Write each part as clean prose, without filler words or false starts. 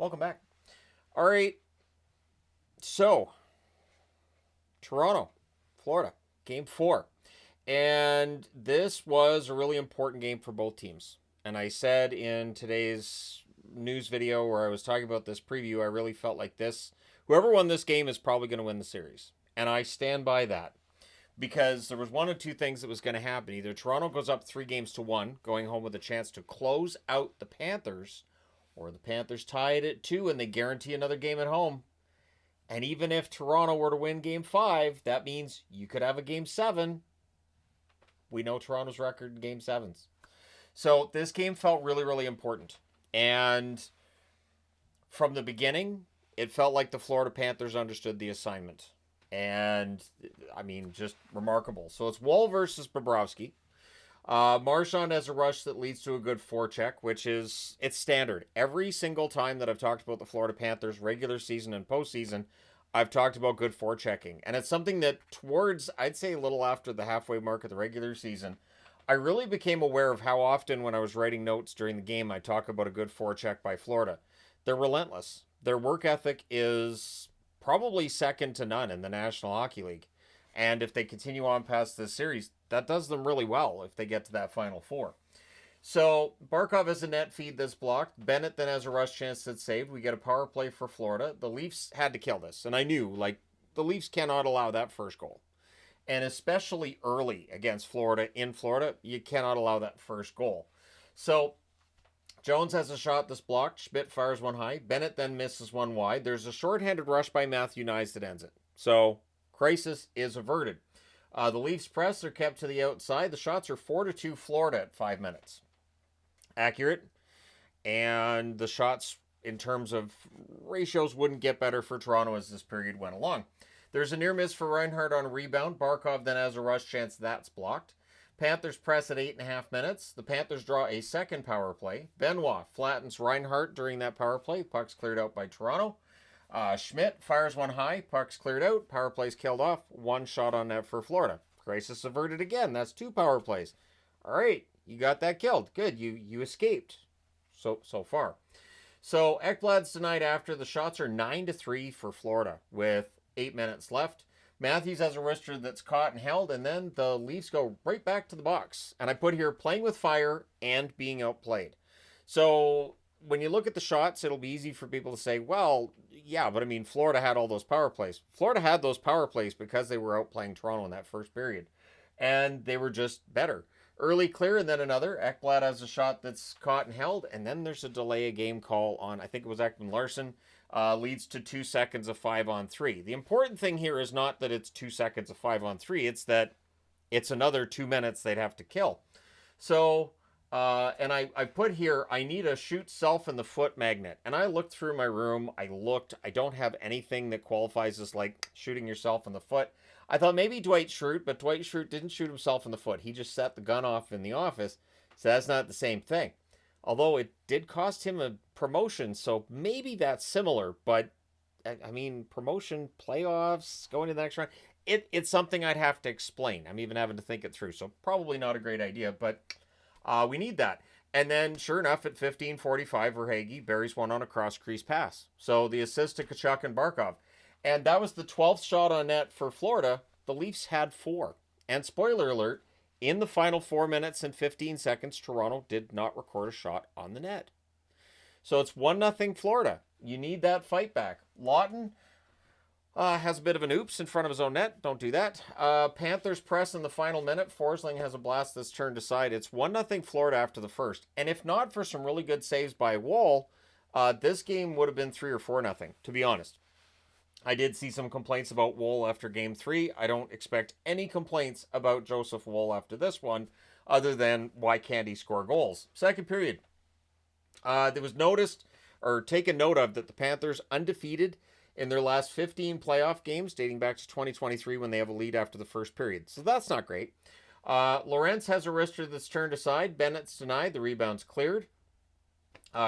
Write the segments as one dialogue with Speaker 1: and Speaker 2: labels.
Speaker 1: Welcome back. All right. So, Toronto, Florida, game 4. And this was a really important game for both teams. And I said in today's news video where I was talking about this preview, I really felt like whoever won this game is probably going to win the series. And I stand by that because there was one of two things that was going to happen. Either Toronto goes up 3-1, going home with a chance to close out the Panthers, or the Panthers tie it at 2 and they guarantee another game at home. And even if Toronto were to win game 5, that means you could have a game 7. We know Toronto's record in game 7s. So this game felt really, really important. And from the beginning, it felt like the Florida Panthers understood the assignment. And, I mean, just remarkable. So it's Wall versus Bobrovsky. Marchand has a rush that leads to a good forecheck, which it's standard. Every single time that I've talked about the Florida Panthers, regular season and postseason, I've talked about good forechecking. And it's something that towards, I'd say a little after the halfway mark of the regular season, I really became aware of how often when I was writing notes during the game, I talk about a good forecheck by Florida. They're relentless. Their work ethic is probably second to none in the National Hockey League. And if they continue on past this series, that does them really well if they get to that Final Four. So Barkov has a net feed that's blocked. Bennett then has a rush chance that's saved. We get a power play for Florida. The Leafs had to kill this. And I knew, the Leafs cannot allow that first goal. And especially early against Florida, in Florida, you cannot allow that first goal. So Jones has a shot that's blocked. Schmidt fires one high. Bennett then misses one wide. There's a shorthanded rush by Matthew Nyes that ends it. So crisis is averted. The Leafs press are kept to the outside. The shots are 4-2 Florida at 5 minutes. Accurate. And the shots in terms of ratios wouldn't get better for Toronto as this period went along. There's a near miss for Reinhart on a rebound. Barkov then has a rush chance that's blocked. Panthers press at 8.5 minutes. The Panthers draw a second power play. Benoit flattens Reinhart during that power play. Puck's cleared out by Toronto. Schmidt fires one high. Puck's cleared out. Power play's killed off. One shot on net for Florida. Crisis averted again. That's 2 power plays. All right, you got that killed. Good, you escaped. So far. So Ekblad's denied after. The shots are 9-3 for Florida with 8 minutes left. Matthews has a wrister that's caught and held, and then the Leafs go right back to the box. And I put here playing with fire and being outplayed. So when you look at the shots, it'll be easy for people to say, well, yeah, but I mean, Florida had all those power plays. Florida had those power plays because they were outplaying Toronto in that first period. And they were just better. Early clear and then another. Ekblad has a shot that's caught and held, and then there's a delay of game call on, I think it was Ekman Larson. Leads to 2 seconds of 5-on-3. The important thing here is not that it's 2 seconds of 5-on-3. It's that it's another 2 minutes they'd have to kill. So, and I put here, I need a shoot self in the foot magnet. And I looked through my room. I don't have anything that qualifies as like shooting yourself in the foot. I thought maybe Dwight Schrute, but Dwight Schrute didn't shoot himself in the foot. He just set the gun off in the office. So that's not the same thing. Although it did cost him a promotion, so maybe that's similar. But, I mean, promotion, playoffs, going to the next round, it's something I'd have to explain. I'm even having to think it through, so probably not a great idea, but we need that. And then, sure enough, at 15:45, Verhaeghe buries one on a cross-crease pass. So the assist to Tkachuk and Barkov. And that was the 12th shot on net for Florida. The Leafs had 4. And spoiler alert, in the final 4 minutes and 15 seconds, Toronto did not record a shot on the net. So it's 1-0 Florida. You need that fight back. Lawton has a bit of an oops in front of his own net. Don't do that. Panthers press in the final minute. Forsling has a blast that's turned aside. It's 1-0 Florida after the first. And if not for some really good saves by Wall, this game would have been 3 or 4-0, to be honest. I did see some complaints about Woll after Game 3. I don't expect any complaints about Joseph Woll after this one, other than why can't he score goals? Second period. There was taken note of that the Panthers undefeated in their last 15 playoff games, dating back to 2023 when they have a lead after the first period. So that's not great. Lorentz has a wrister that's turned aside. Bennett's denied. The rebound's cleared.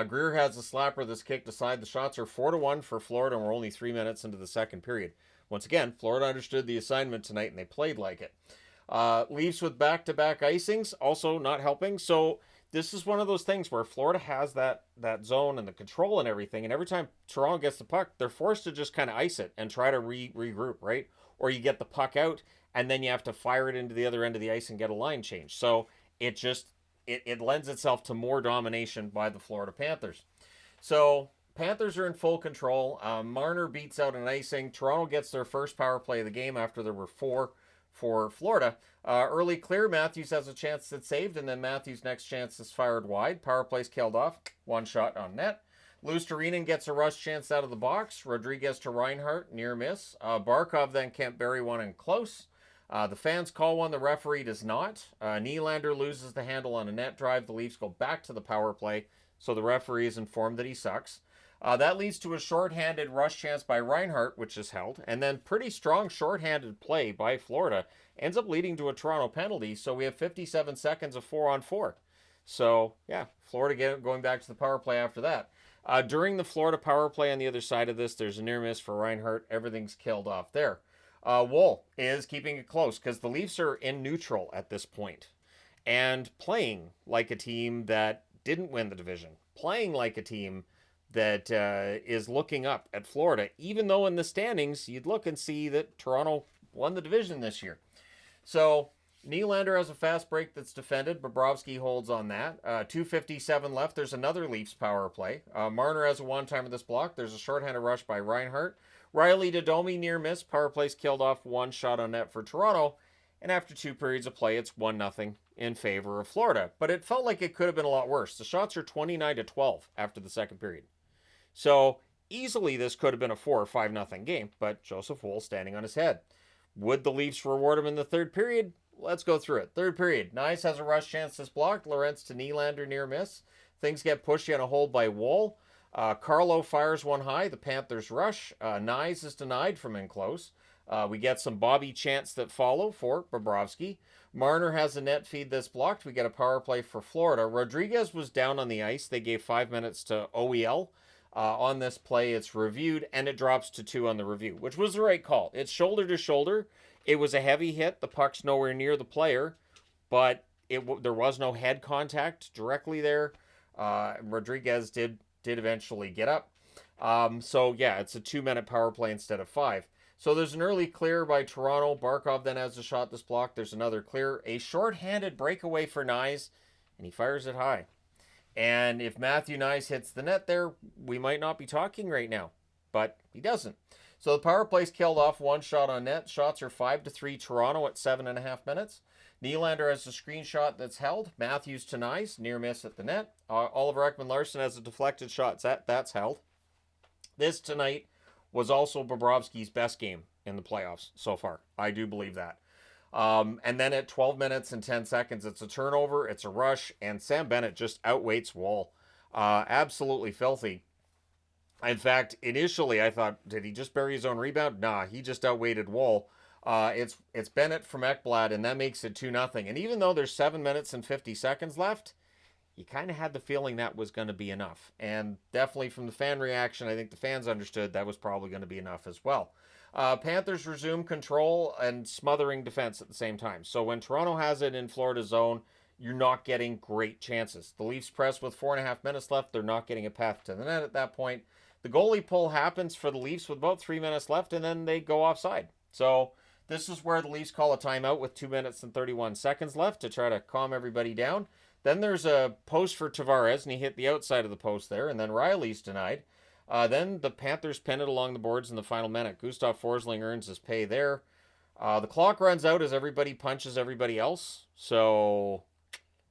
Speaker 1: Greer has a slapper that's kicked aside. The shots are 4-1 for Florida, and we're only 3 minutes into the second period. Once again, Florida understood the assignment tonight, and they played like it. Leafs with back-to-back icings, also not helping. So this is one of those things where Florida has that zone and the control and everything, and every time Toronto gets the puck, they're forced to just kind of ice it and try to regroup, right? Or you get the puck out, and then you have to fire it into the other end of the ice and get a line change. So it just it lends itself to more domination by the Florida Panthers. So Panthers are in full control. Marner beats out an icing. Toronto gets their first power play of the game after there were 4 for Florida. Early clear, Matthews has a chance that's saved, and then Matthews' next chance is fired wide. Power play's killed off. 1 shot on net. Luostarinen gets a rush chance out of the box. Rodriguez to Reinhart, near miss. Barkov then can't bury one in close. The fans call one, the referee does not. Nylander loses the handle on a net drive. The Leafs go back to the power play, so the referee is informed that he sucks. That leads to a shorthanded rush chance by Reinhart, which is held, and then pretty strong shorthanded play by Florida ends up leading to a Toronto penalty, so we have 57 seconds of 4-on-4. So, yeah, Florida going back to the power play after that. During the Florida power play on the other side of this, there's a near miss for Reinhart. Everything's killed off there. Woll is keeping it close because the Leafs are in neutral at this point and playing like a team that didn't win the division, playing like a team that is looking up at Florida, even though in the standings you'd look and see that Toronto won the division this year. So Nylander has a fast break that's defended. Bobrovsky holds on that. 2:57 left. There's another Leafs power play. Marner has a one-timer this block. There's a shorthanded rush by Reinhart. Riley to Domi near miss. Power play's killed off. 1 shot on net for Toronto. And after 2 periods of play, it's 1-0 in favor of Florida. But it felt like it could have been a lot worse. The shots are 29-12 after the second period. So easily this could have been a 4 or 5-0 game, but Joseph Woll standing on his head. Would the Leafs reward him in the third period? Let's go through it. Third period. Nyes has a rush chance that's blocked. Lorentz to Nylander near miss. Things get pushy on a hold by Woll. Carlo fires one high. The Panthers rush. Nyes is denied from in close. We get some Bobby chants that follow for Bobrovsky. Marner has a net feed that's blocked. We get a power play for Florida. Rodriguez was down on the ice. They gave 5 minutes to OEL. On this play, it's reviewed, and it drops to 2 on the review, which was the right call. It's shoulder to shoulder. It was a heavy hit. The puck's nowhere near the player, but there was no head contact directly there. Rodriguez did eventually get up. So, yeah, it's a 2-minute power play instead of 5. So there's an early clear by Toronto. Barkov then has a shot that's blocked. There's another clear. A shorthanded breakaway for Nyes, and he fires it high. And if Matthew Nyes hits the net there, we might not be talking right now. But he doesn't. So the power play's killed off. 1 shot on net. Shots are 5-3 Toronto at 7.5 minutes. Nylander has a screenshot that's held. Matthews to Nyes, near miss at the net. Oliver Ekman-Larsson has a deflected shot. That's held. This tonight was also Bobrovsky's best game in the playoffs so far. I do believe that. And then at 12 minutes and 10 seconds, it's a turnover, it's a rush, and Sam Bennett just outweights Woll. Absolutely filthy. In fact, initially I thought, did he just bury his own rebound? Nah, he just outweighted Woll. It's Bennett from Ekblad, and that makes it 2-0. And even though there's 7 minutes and 50 seconds left, you kind of had the feeling that was going to be enough. And definitely from the fan reaction, I think the fans understood that was probably going to be enough as well. Panthers resume control and smothering defense at the same time. So when Toronto has it in Florida's zone, you're not getting great chances. The Leafs press with 4.5 minutes left. They're not getting a path to the net at that point. The goalie pull happens for the Leafs with about 3 minutes left, and then they go offside. So this is where the Leafs call a timeout with 2 minutes and 31 seconds left to try to calm everybody down. Then there's a post for Tavares, and he hit the outside of the post there, and then Riley's denied. Then the Panthers pin it along the boards in the final minute. Gustav Forsling earns his pay there. The clock runs out as everybody punches everybody else. So,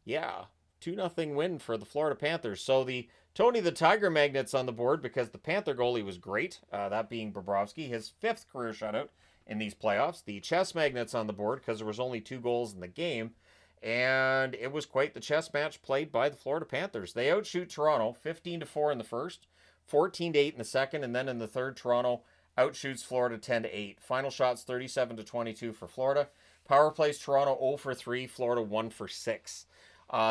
Speaker 1: yeah, 2-0 win for the Florida Panthers. So the Tony the Tiger Magnet's on the board because the Panther goalie was great, that being Bobrovsky, his 5th career shutout in these playoffs. The chess Magnet's on the board because there was only 2 goals in the game. And it was quite the chess match played by the Florida Panthers. They outshoot Toronto 15-4 in the first, 14-8 in the second, and then in the third, Toronto outshoots Florida 10-8. Final shots 37-22 for Florida. Power plays Toronto 0-3, Florida 1-6.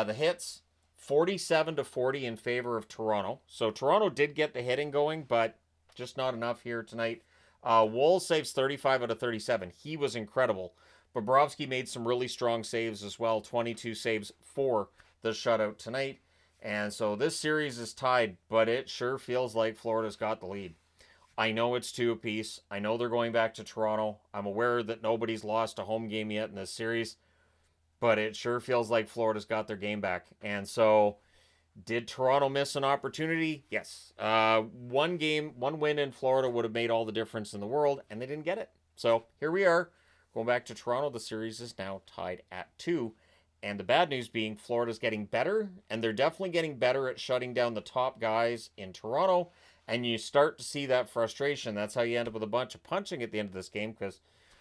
Speaker 1: The hits 47-40 in favor of Toronto. So Toronto did get the hitting going, but just not enough here tonight. Woll saves 35 out of 37. He was incredible. Bobrovsky made some really strong saves as well. 22 saves for the shutout tonight. And so this series is tied, but it sure feels like Florida's got the lead. I know it's 2 apiece. I know they're going back to Toronto. I'm aware that nobody's lost a home game yet in this series, but it sure feels like Florida's got their game back. And so, did Toronto miss an opportunity? Yes. One win in Florida would have made all the difference in the world, and they didn't get it. So here we are, going back to Toronto. The series is now tied at 2. And the bad news being Florida's getting better, and they're definitely getting better at shutting down the top guys in Toronto. And you start to see that frustration. That's how you end up with a bunch of punching at the end of this game, because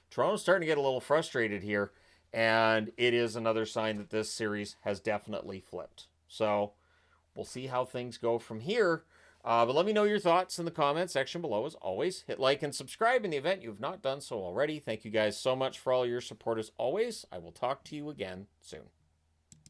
Speaker 1: Toronto's starting to get a little frustrated here. And it is another sign that this series has definitely flipped. So we'll see how things go from here. But let me know your thoughts in the comments section below. As always, hit like and subscribe in the event you have not done so already. Thank you guys so much for all your support as always. I will talk to you again soon.